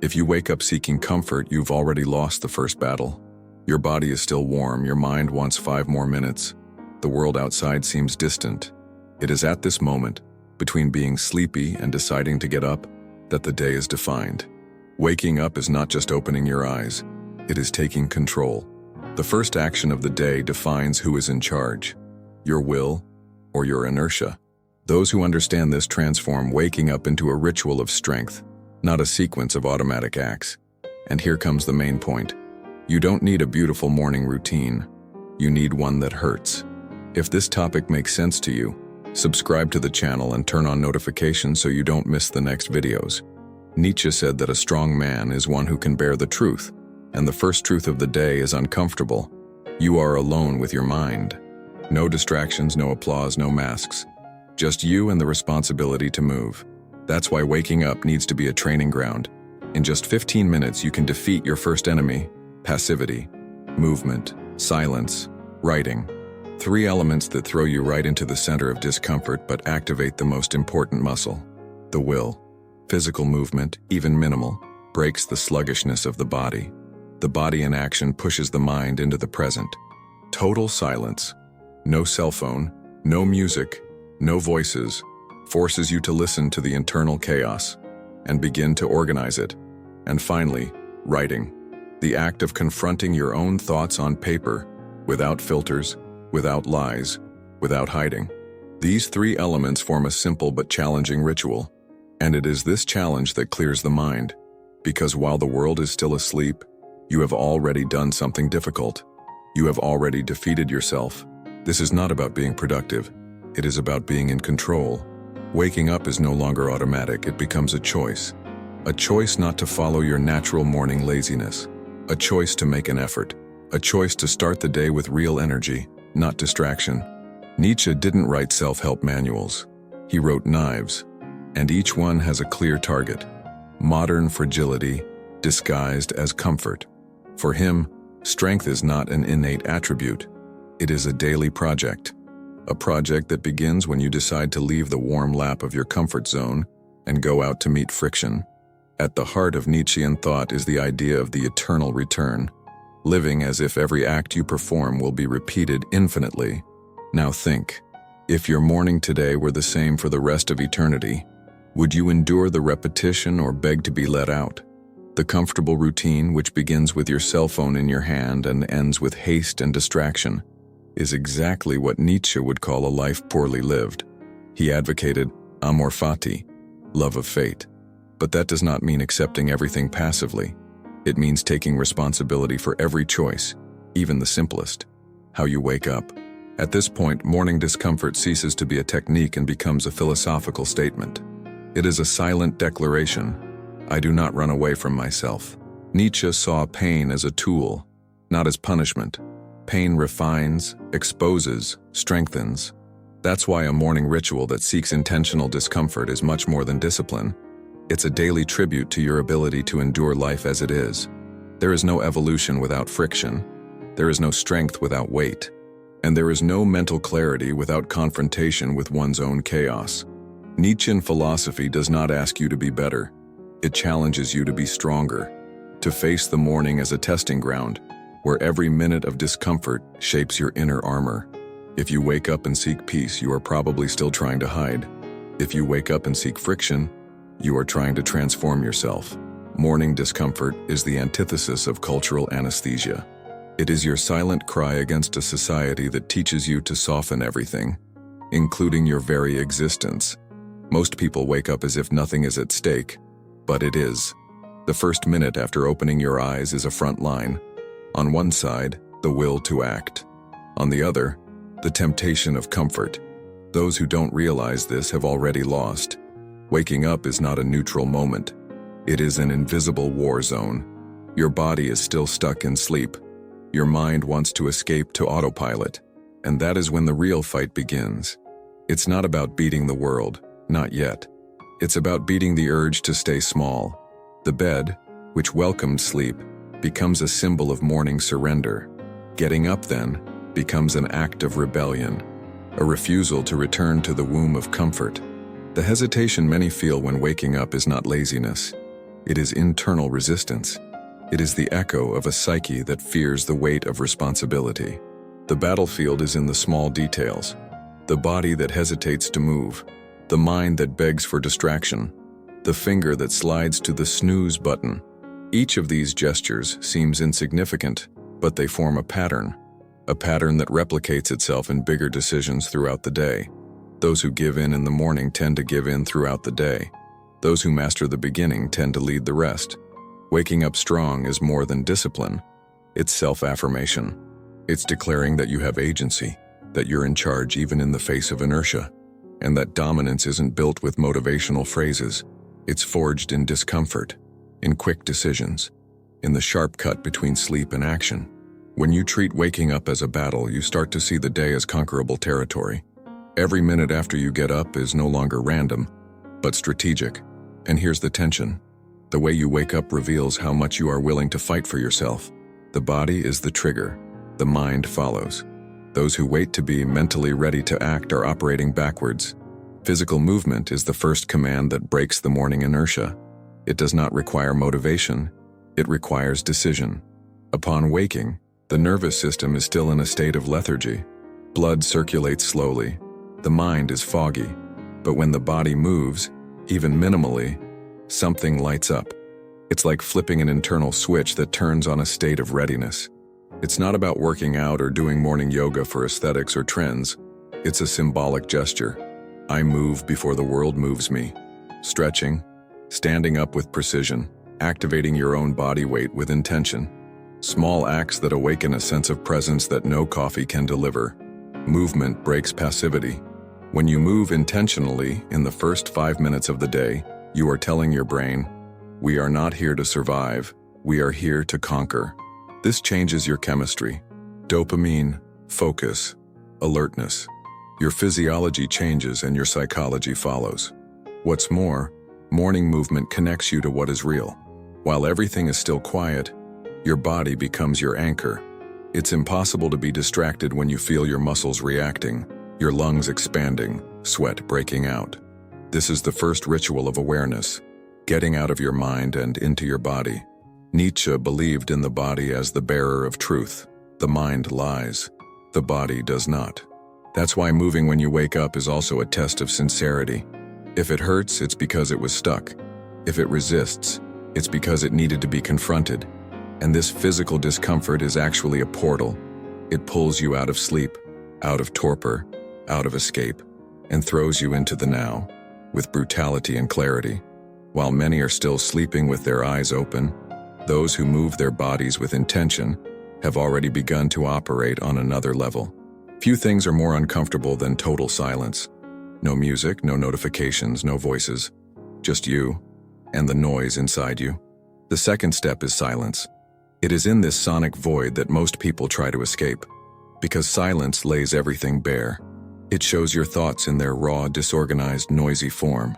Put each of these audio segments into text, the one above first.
If you wake up seeking comfort, you've already lost the first battle. Your body is still warm, your mind wants 5 more minutes. The world outside seems distant. It is at this moment, between being sleepy and deciding to get up, that the day is defined. Waking up is not just opening your eyes, it is taking control. The first action of the day defines who is in charge, your will or your inertia. Those who understand this transform waking up into a ritual of strength, not a sequence of automatic acts. And here comes the main point. You don't need a beautiful morning routine. You need one that hurts. If this topic makes sense to you, subscribe to the channel and turn on notifications so you don't miss the next videos. Nietzsche said that a strong man is one who can bear the truth, and the first truth of the day is uncomfortable. You are alone with your mind. No distractions, no applause, no masks. Just you and the responsibility to move. That's why waking up needs to be a training ground. In just 15 minutes, you can defeat your first enemy: passivity, movement, silence, writing. 3 elements that throw you right into the center of discomfort but activate the most important muscle, the will. Physical movement, even minimal, breaks the sluggishness of the body. The body in action pushes the mind into the present. Total silence. No cell phone, no music, no voices, forces you to listen to the internal chaos and begin to organize it. And finally, writing. The act of confronting your own thoughts on paper, without filters, without lies, without hiding. These 3 elements form a simple but challenging ritual. And it is this challenge that clears the mind. Because while the world is still asleep, you have already done something difficult. You have already defeated yourself. This is not about being productive. It is about being in control. Waking up is no longer automatic, it becomes a choice. A choice not to follow your natural morning laziness. A choice to make an effort. A choice to start the day with real energy, not distraction. Nietzsche didn't write self-help manuals. He wrote knives, and each one has a clear target. Modern fragility, disguised as comfort. For him, strength is not an innate attribute. It is a daily project. A project that begins when you decide to leave the warm lap of your comfort zone and go out to meet friction. At the heart of Nietzschean thought is the idea of the eternal return, living as if every act you perform will be repeated infinitely. Now think, if your morning today were the same for the rest of eternity, would you endure the repetition or beg to be let out? The comfortable routine, which begins with your cell phone in your hand and ends with haste and distraction, is exactly what Nietzsche would call a life poorly lived. He advocated amor fati, love of fate. But that does not mean accepting everything passively. It means taking responsibility for every choice, even the simplest. How you wake up. At this point, morning discomfort ceases to be a technique and becomes a philosophical statement. It is a silent declaration. I do not run away from myself. Nietzsche saw pain as a tool, not as punishment. Pain refines, exposes, strengthens. That's why a morning ritual that seeks intentional discomfort is much more than discipline. It's a daily tribute to your ability to endure life as it is. There is no evolution without friction. There is no strength without weight. And there is no mental clarity without confrontation with one's own chaos. Nietzschean philosophy does not ask you to be better. It challenges you to be stronger, to face the morning as a testing ground, where every minute of discomfort shapes your inner armor. If you wake up and seek peace, you are probably still trying to hide. If you wake up and seek friction, you are trying to transform yourself. Morning discomfort is the antithesis of cultural anesthesia. It is your silent cry against a society that teaches you to soften everything, including your very existence. Most people wake up as if nothing is at stake, but it is. The first minute after opening your eyes is a front line. On one side, the will to act. On the other, the temptation of comfort. Those who don't realize this have already lost. Waking up is not a neutral moment. It is an invisible war zone. Your body is still stuck in sleep. Your mind wants to escape to autopilot. And that is when the real fight begins. It's not about beating the world, not yet. It's about beating the urge to stay small. The bed, which welcomed sleep, becomes a symbol of morning surrender. Getting up, then, becomes an act of rebellion, a refusal to return to the womb of comfort. The hesitation many feel when waking up is not laziness. It is internal resistance. It is the echo of a psyche that fears the weight of responsibility. The battlefield is in the small details. The body that hesitates to move. The mind that begs for distraction. The finger that slides to the snooze button. Each of these gestures seems insignificant, but they form a pattern that replicates itself in bigger decisions throughout the day. Those who give in the morning tend to give in throughout the day. Those who master the beginning tend to lead the rest. Waking up strong is more than discipline. It's self-affirmation. It's declaring that you have agency, that you're in charge even in the face of inertia, and that dominance isn't built with motivational phrases. It's forged in discomfort, in quick decisions, in the sharp cut between sleep and action. When you treat waking up as a battle, you start to see the day as conquerable territory. Every minute after you get up is no longer random, but strategic. And here's the tension. The way you wake up reveals how much you are willing to fight for yourself. The body is the trigger. The mind follows. Those who wait to be mentally ready to act are operating backwards. Physical movement is the first command that breaks the morning inertia. It does not require motivation. It requires decision. Upon waking, the nervous system is still in a state of lethargy. Blood circulates slowly. The mind is foggy. But when the body moves, even minimally, something lights up. It's like flipping an internal switch that turns on a state of readiness. It's not about working out or doing morning yoga for aesthetics or trends. It's a symbolic gesture. I move before the world moves me. Stretching, standing up with precision, activating your own body weight with intention. Small acts that awaken a sense of presence that no coffee can deliver. Movement breaks passivity. When you move intentionally in the first 5 minutes of the day, you are telling your brain, we are not here to survive, we are here to conquer. This changes your chemistry. Dopamine, focus, alertness. Your physiology changes and your psychology follows. What's more, morning movement connects you to what is real. While everything is still quiet, your body becomes your anchor. It's impossible to be distracted when you feel your muscles reacting, your lungs expanding, sweat breaking out. This is the first ritual of awareness, getting out of your mind and into your body. Nietzsche believed in the body as the bearer of truth. The mind lies. The body does not. That's why moving when you wake up is also a test of sincerity. If it hurts, it's because it was stuck. If it resists, it's because it needed to be confronted. And this physical discomfort is actually a portal. It pulls you out of sleep, out of torpor, out of escape, and throws you into the now, with brutality and clarity. While many are still sleeping with their eyes open, those who move their bodies with intention have already begun to operate on another level. Few things are more uncomfortable than total silence. No music, no notifications, no voices. Just you and the noise inside you. The second step is silence. It is in this sonic void that most people try to escape, because silence lays everything bare. It shows your thoughts in their raw, disorganized, noisy form.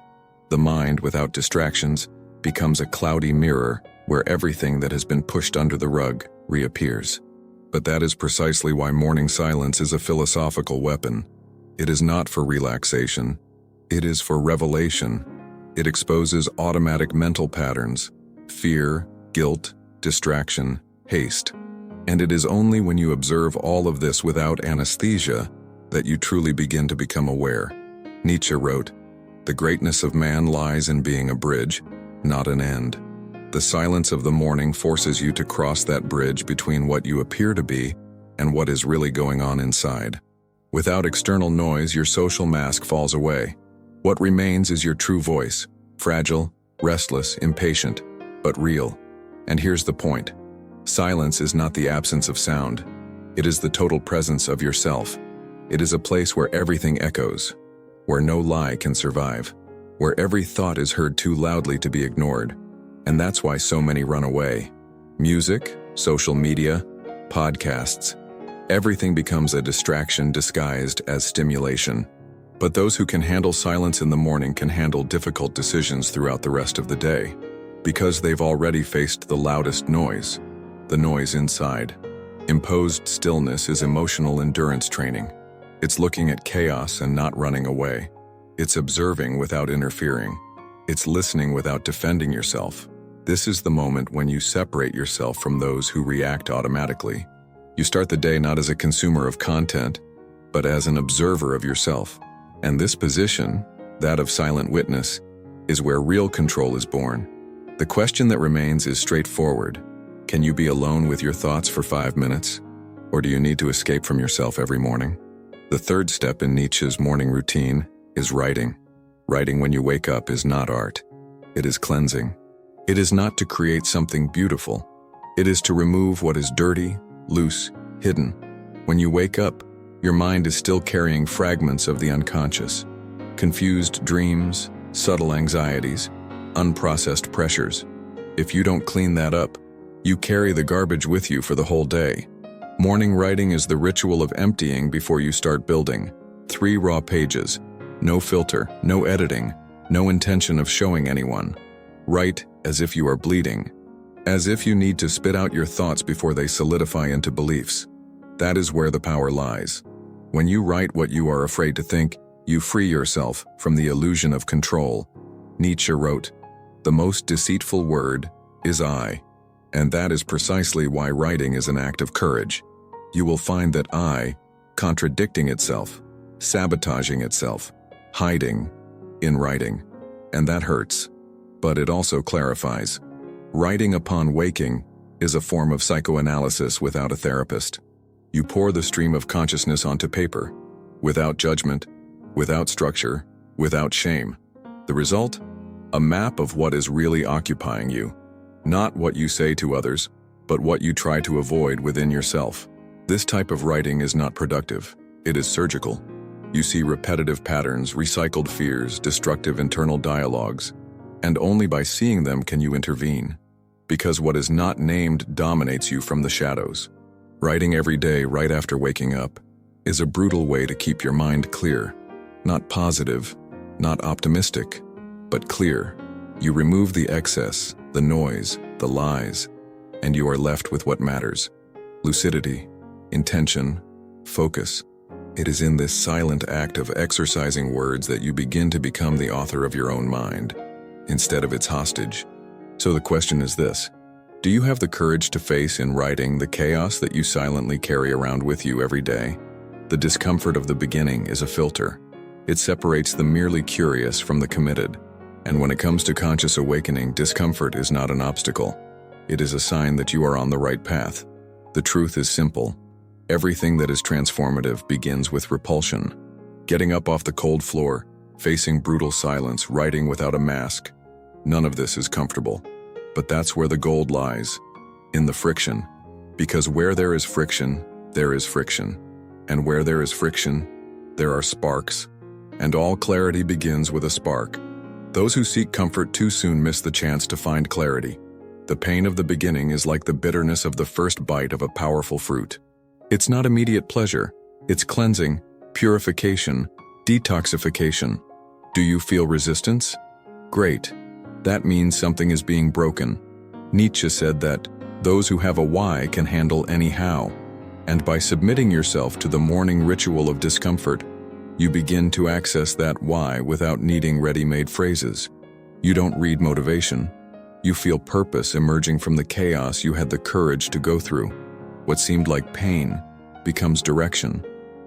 The mind, without distractions, becomes a cloudy mirror where everything that has been pushed under the rug reappears. But that is precisely why morning silence is a philosophical weapon. It is not for relaxation. It is for revelation. It exposes automatic mental patterns, fear, guilt, distraction, haste. And it is only when you observe all of this without anesthesia that you truly begin to become aware. Nietzsche wrote, "The greatness of man lies in being a bridge, not an end." The silence of the morning forces you to cross that bridge between what you appear to be and what is really going on inside. Without external noise, your social mask falls away. What remains is your true voice, fragile, restless, impatient, but real. And here's the point. Silence is not the absence of sound. It is the total presence of yourself. It is a place where everything echoes, where no lie can survive, where every thought is heard too loudly to be ignored. And that's why so many run away. Music, social media, podcasts, everything becomes a distraction disguised as stimulation. But those who can handle silence in the morning can handle difficult decisions throughout the rest of the day, because they've already faced the loudest noise, the noise inside. Imposed stillness is emotional endurance training. It's looking at chaos and not running away. It's observing without interfering. It's listening without defending yourself. This is the moment when you separate yourself from those who react automatically. You start the day not as a consumer of content, but as an observer of yourself. And this position, that of silent witness, is where real control is born. The question that remains is straightforward. Can you be alone with your thoughts for 5 minutes? Or do you need to escape from yourself every morning? The third step in Nietzsche's morning routine is writing. Writing when you wake up is not art. It is cleansing. It is not to create something beautiful. It is to remove what is dirty, loose, hidden. When you wake up, your mind is still carrying fragments of the unconscious. Confused dreams, subtle anxieties, unprocessed pressures. If you don't clean that up, you carry the garbage with you for the whole day. Morning writing is the ritual of emptying before you start building. 3 raw pages. No filter, no editing, no intention of showing anyone. Write as if you are bleeding. As if you need to spit out your thoughts before they solidify into beliefs. That is where the power lies. When you write what you are afraid to think, you free yourself from the illusion of control. Nietzsche wrote, "The most deceitful word is I." And that is precisely why writing is an act of courage. You will find that I, contradicting itself, sabotaging itself, hiding in writing. And that hurts. But it also clarifies. Writing upon waking is a form of psychoanalysis without a therapist. You pour the stream of consciousness onto paper, without judgment, without structure, without shame. The result? A map of what is really occupying you. Not what you say to others, but what you try to avoid within yourself. This type of writing is not productive. It is surgical. You see repetitive patterns, recycled fears, destructive internal dialogues, and only by seeing them can you intervene. Because what is not named dominates you from the shadows. Writing every day right after waking up is a brutal way to keep your mind clear. Not positive, not optimistic, but clear. You remove the excess, the noise, the lies, and you are left with what matters. Lucidity, intention, focus. It is in this silent act of exercising words that you begin to become the author of your own mind, instead of its hostage. So the question is this: do you have the courage to face in writing the chaos that you silently carry around with you every day? The discomfort of the beginning is a filter. It separates the merely curious from the committed. And when it comes to conscious awakening, discomfort is not an obstacle. It is a sign that you are on the right path. The truth is simple. Everything that is transformative begins with repulsion. Getting up off the cold floor, facing brutal silence, writing without a mask. None of this is comfortable. But that's where the gold lies, in the friction. Because where there is friction, there is friction. And where there is friction, there are sparks. And all clarity begins with a spark. Those who seek comfort too soon miss the chance to find clarity. The pain of the beginning is like the bitterness of the first bite of a powerful fruit. It's not immediate pleasure. It's cleansing, purification, detoxification. Do you feel resistance? Great. That means something is being broken. Nietzsche said that those who have a why can handle any how. And by submitting yourself to the morning ritual of discomfort, you begin to access that why without needing ready-made phrases. You don't read motivation. You feel purpose emerging from the chaos you had the courage to go through. What seemed like pain becomes direction.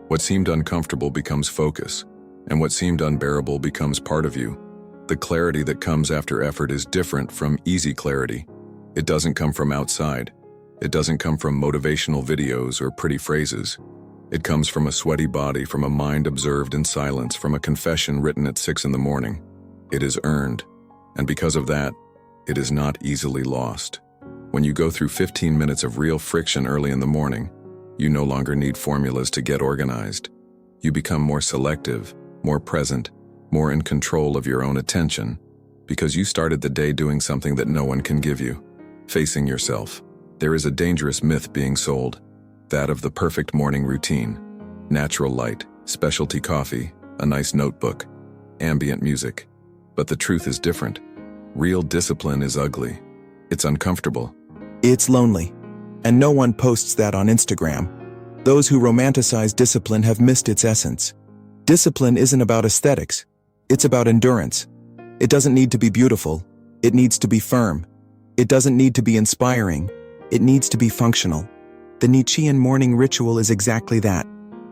What seemed uncomfortable becomes focus. And what seemed unbearable becomes part of you. The clarity that comes after effort is different from easy clarity. It doesn't come from outside. It doesn't come from motivational videos or pretty phrases. It comes from a sweaty body, from a mind observed in silence, from a confession written at 6 a.m. It is earned, and because of that, it is not easily lost. When you go through 15 minutes of real friction early in the morning, you no longer need formulas to get organized. You become more selective, more present, more in control of your own attention, because you started the day doing something that no one can give you, facing yourself. There is a dangerous myth being sold, that of the perfect morning routine. Natural light, specialty coffee, a nice notebook, ambient music. But the truth is different. Real discipline is ugly. It's uncomfortable. It's lonely. And no one posts that on Instagram. Those who romanticize discipline have missed its essence. Discipline isn't about aesthetics. It's about endurance. It doesn't need to be beautiful. It needs to be firm. It doesn't need to be inspiring. It needs to be functional. The Nietzschean morning ritual is exactly that.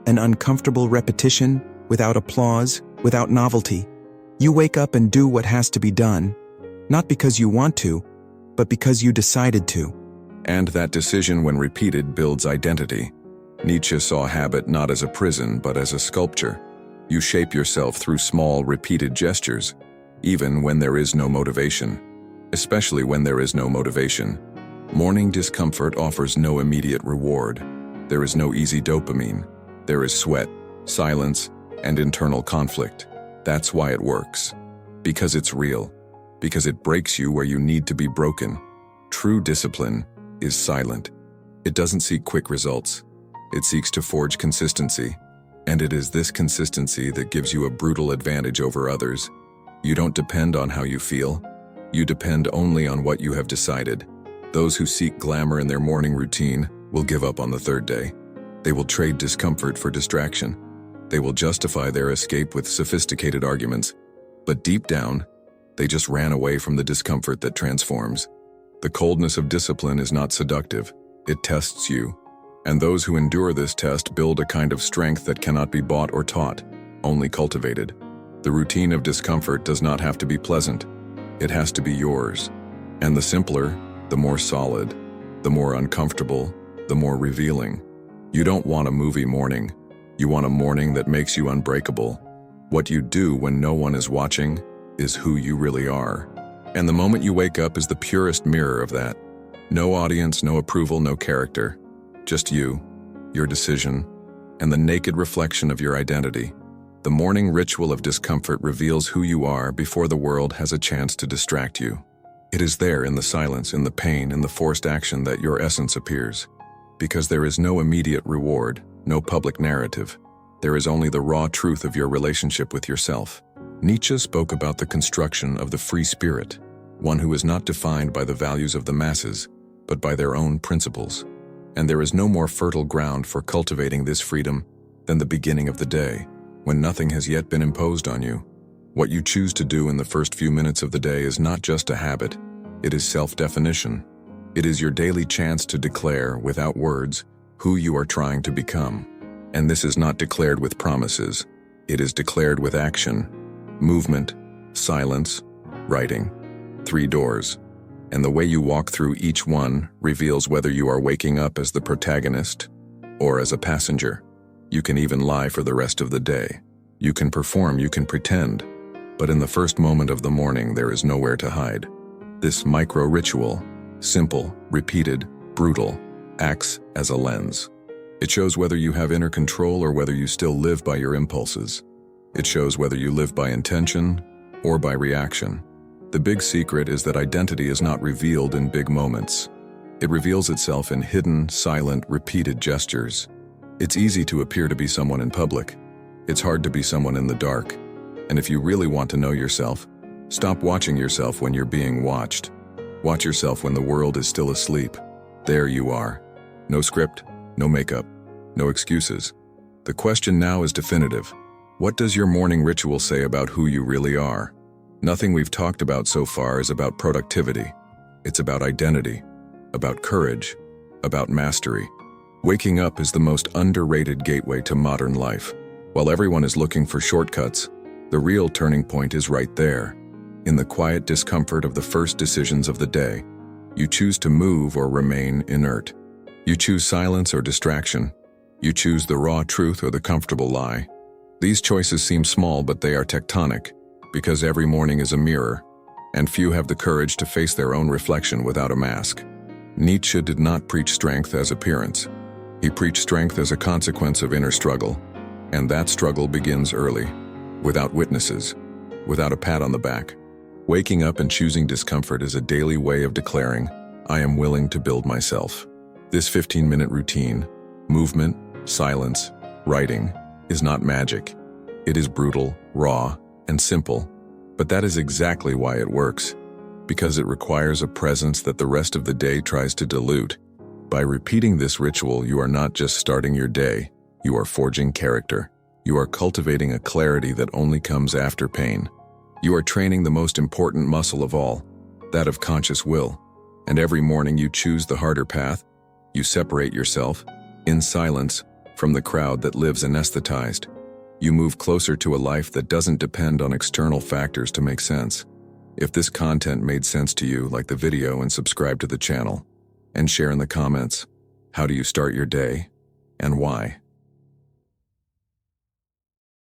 An uncomfortable repetition, without applause, without novelty. You wake up and do what has to be done, not because you want to, but because you decided to. And that decision, when repeated, builds identity. Nietzsche saw habit not as a prison, but as a sculpture. You shape yourself through small, repeated gestures, even when there is no motivation. Especially when there is no motivation. Morning discomfort offers no immediate reward. There is no easy dopamine. There is sweat, silence, and internal conflict. That's why it works. Because it's real. Because it breaks you where you need to be broken. True discipline is silent. It doesn't seek quick results. It seeks to forge consistency. And it is this consistency that gives you a brutal advantage over others. You don't depend on how you feel. You depend only on what you have decided. Those who seek glamour in their morning routine will give up on the third day. They will trade discomfort for distraction. They will justify their escape with sophisticated arguments. But deep down, they just ran away from the discomfort that transforms. The coldness of discipline is not seductive. It tests you. And those who endure this test build a kind of strength that cannot be bought or taught, only cultivated. The routine of discomfort does not have to be pleasant. It has to be yours. And the simpler, the more solid, the more uncomfortable, the more revealing. You don't want a movie morning. You want a morning that makes you unbreakable. What you do when no one is watching is who you really are. And the moment you wake up is the purest mirror of that. No audience, no approval, no character. Just you, your decision, and the naked reflection of your identity. The morning ritual of discomfort reveals who you are before the world has a chance to distract you. It is there in the silence, in the pain, in the forced action that your essence appears. Because there is no immediate reward, no public narrative. There is only the raw truth of your relationship with yourself. Nietzsche spoke about the construction of the free spirit, one who is not defined by the values of the masses, but by their own principles. And there is no more fertile ground for cultivating this freedom than the beginning of the day, when nothing has yet been imposed on you. What you choose to do in the first few minutes of the day is not just a habit, it is self-definition. It is your daily chance to declare, without words, who you are trying to become. And this is not declared with promises. It is declared with action, movement, silence, writing. 3 doors. And the way you walk through each one reveals whether you are waking up as the protagonist or as a passenger. You can even lie for the rest of the day. You can perform, you can pretend. But in the first moment of the morning, there is nowhere to hide. This micro-ritual, simple, repeated, brutal, acts as a lens. It shows whether you have inner control or whether you still live by your impulses. It shows whether you live by intention or by reaction. The big secret is that identity is not revealed in big moments. It reveals itself in hidden, silent, repeated gestures. It's easy to appear to be someone in public. It's hard to be someone in the dark. And if you really want to know yourself, stop watching yourself when you're being watched. Watch yourself when the world is still asleep. There you are. No script, no makeup, no excuses. The question now is definitive. What does your morning ritual say about who you really are? Nothing we've talked about so far is about productivity. It's about identity, about courage, about mastery. Waking up is the most underrated gateway to modern life. While everyone is looking for shortcuts, the real turning point is right there. In the quiet discomfort of the first decisions of the day, you choose to move or remain inert. You choose silence or distraction. You choose the raw truth or the comfortable lie. These choices seem small, but they are tectonic, because every morning is a mirror, and few have the courage to face their own reflection without a mask. Nietzsche did not preach strength as appearance. He preached strength as a consequence of inner struggle, and that struggle begins early, without witnesses, without a pat on the back. Waking up and choosing discomfort is a daily way of declaring, I am willing to build myself. This 15-minute routine, movement, silence, writing, is not magic. It is brutal, raw, and simple, but that is exactly why it works, because it requires a presence that the rest of the day tries to dilute. By repeating this ritual, you are not just starting your day, you are forging character. You are cultivating a clarity that only comes after pain. You are training the most important muscle of all, that of conscious will. And every morning you choose the harder path. You separate yourself, in silence, from the crowd that lives anesthetized. You move closer to a life that doesn't depend on external factors to make sense. If this content made sense to you, like the video and subscribe to the channel. And share in the comments. How do you start your day? And why?